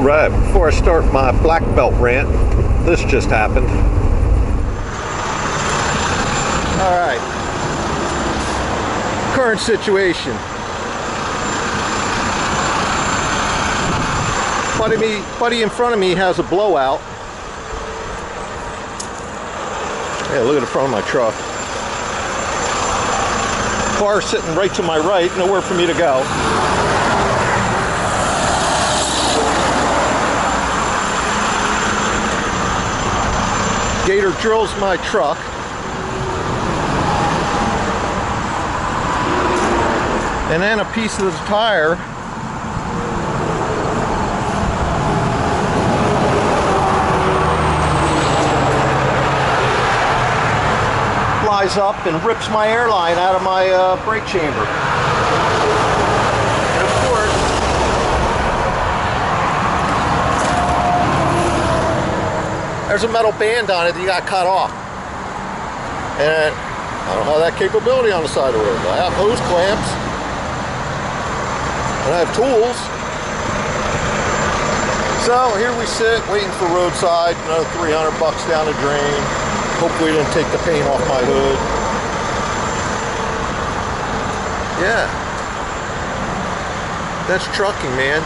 Right, before I start my black belt rant, this just happened. Alright. Current situation. Buddy in front of me has a blowout. Yeah, look at the front of my truck. Car sitting right to my right, nowhere for me to go. Gator drills my truck. And then a piece of the tire flies up and rips my airline out of my brake chamber. And of course, there's a metal band on it that you got cut off. And I don't have that capability on the side of the road. I have hose clamps. And I have tools. So here we sit waiting for roadside, another 300 bucks down the drain. Hopefully it didn't take the paint off my hood. Yeah. That's trucking, man.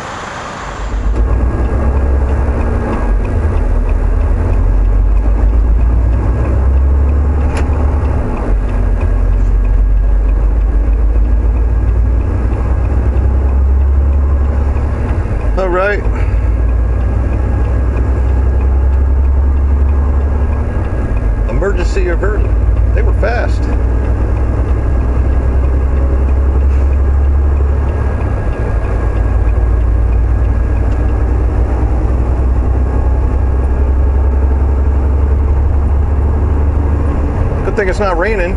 All right. Emergency averted. They were fast. Good thing it's not raining.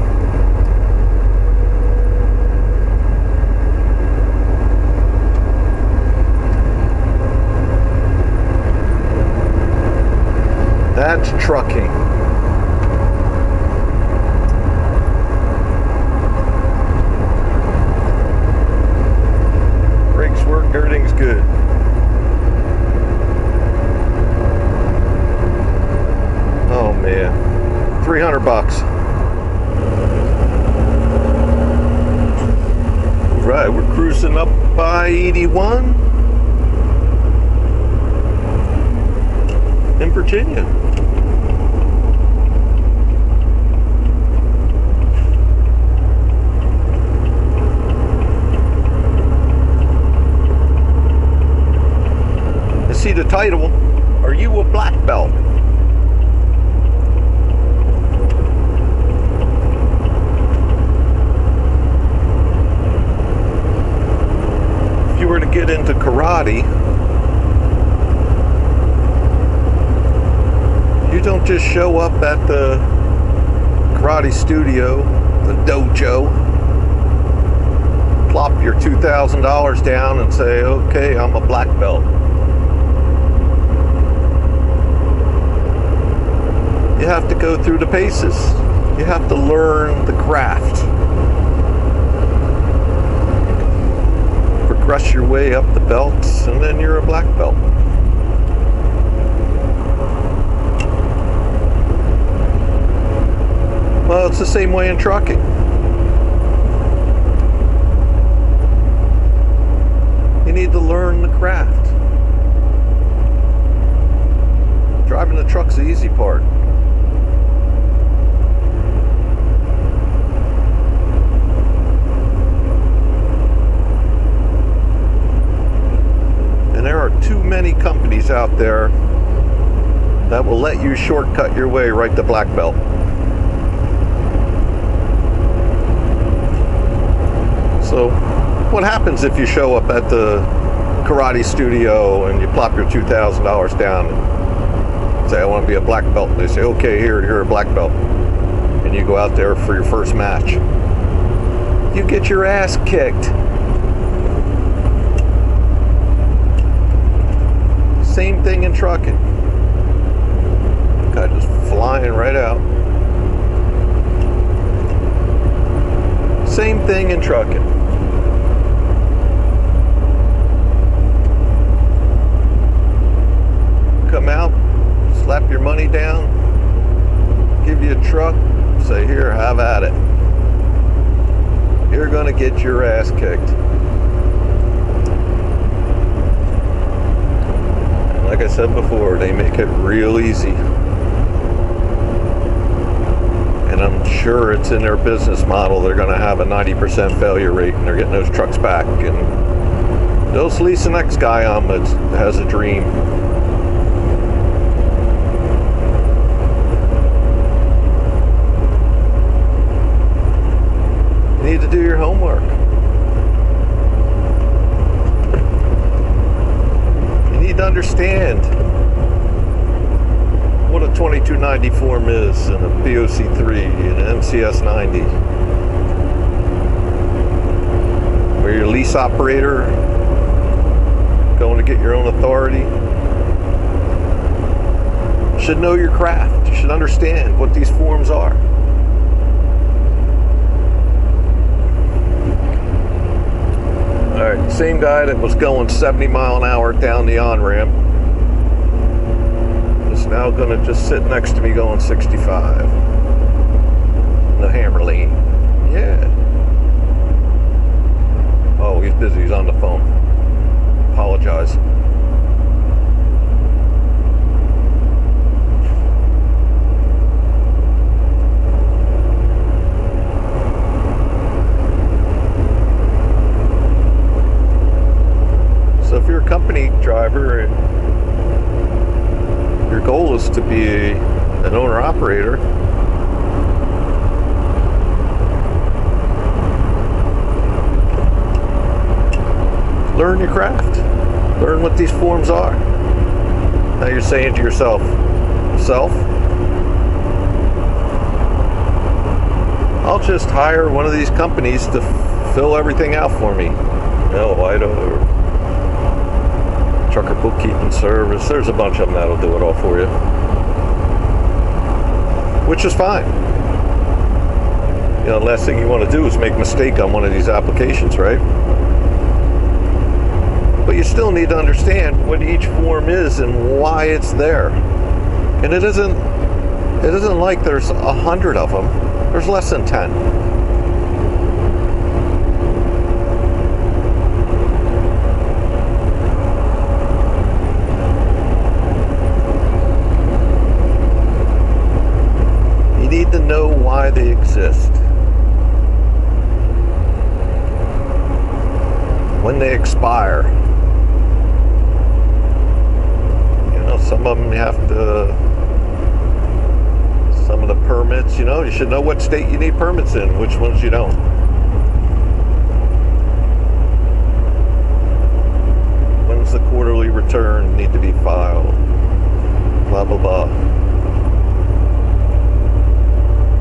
That's trucking. Brakes work, everything's good. Oh man, 300 bucks. Right, we're cruising up by 81 in Virginia. See the title, Are You a Black Belt? If you were to get into karate, you don't just show up at the karate studio, the dojo, plop your $2,000 down and say, okay, I'm a black belt. You have to go through the paces. You have to learn the craft. Progress your way up the belts, and then you're a black belt. Well, it's the same way in trucking. You need to learn the craft. Driving the truck's the easy part. There are too many companies out there that will let you shortcut your way right to black belt. So what happens if you show up at the karate studio and you plop your $2,000 down and say, I want to be a black belt? And they say, okay, you're a black belt. And you go out there for your first match. You get your ass kicked. Same thing in trucking. Guy just flying right out. Same thing in trucking. come out, slap your money down, give you a truck, say, here, have at it. You're going to get your ass kicked. And like I said before, they make it real easy. And I'm sure it's in their business model. They're going to have a 90% failure rate, and they're getting those trucks back. And they'll lease the next guy on that has a dream. You need to do your homework. You need to understand what a 2290 form is, and a POC3, and an MCS 90. Where you're a lease operator, going to get your own authority. You should know your craft. You should understand what these forms are. Alright, same guy that was going 70 mile an hour down the on-ramp is now going to just sit next to me going 65. In the hammer lane. Yeah. Oh, he's busy. He's on the phone. Apologize. So if you're a company driver and your goal is to be an owner-operator, learn your craft. Learn what these forms are. Now you're saying to yourself, I'll just hire one of these companies to fill everything out for me. Or trucker bookkeeping service. There's a bunch of them that'll do it all for you. Which is fine. You know, the last thing you want to do is make a mistake on one of these applications, right? But you still need to understand what each form is and why it's there. And it isn't like there's 100 of them. There's less than 10. You need to know why they exist. When they expire. Some of them you have to, some of the permits, you know, you should know what state you need permits in, which ones you don't. When's the quarterly return need to be filed? Blah, blah, blah.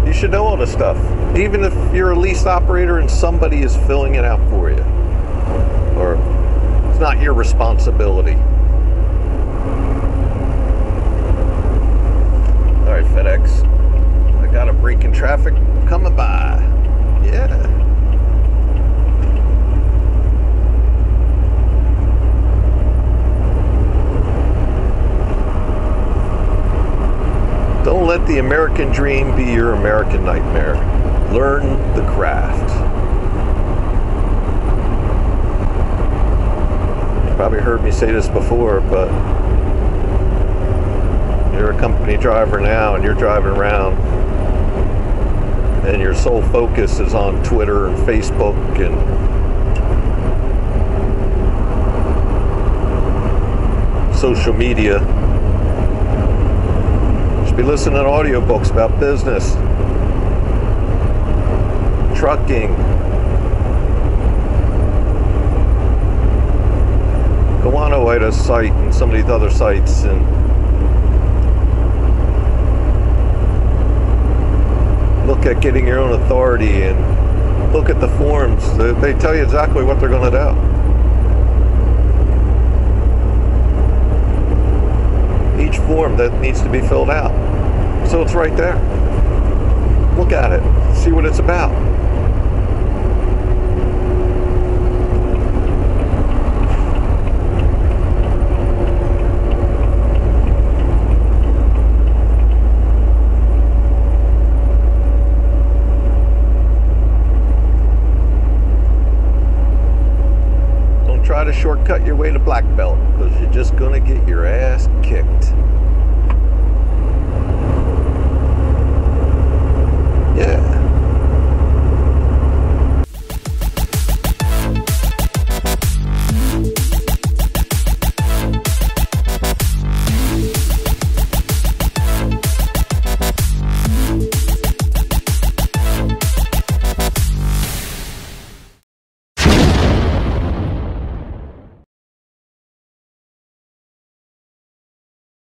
You should know all this stuff. Even if you're a lease operator and somebody is filling it out for you. Or it's not your responsibility. Alright, FedEx. I got a break in traffic coming by. Yeah. Don't let the American dream be your American nightmare. Learn the craft. You probably heard me say this before, but you're a company driver now and you're driving around and your sole focus is on Twitter and Facebook and social media. You should be listening to audiobooks about business, trucking. Go on Oida's site and some of these other sites and look at getting your own authority and look at the forms. They tell you exactly what they're going to do. Each form that needs to be filled out. So it's right there. Look at it. See what it's about. try to shortcut your way to black belt, because you're just going to get your ass kicked.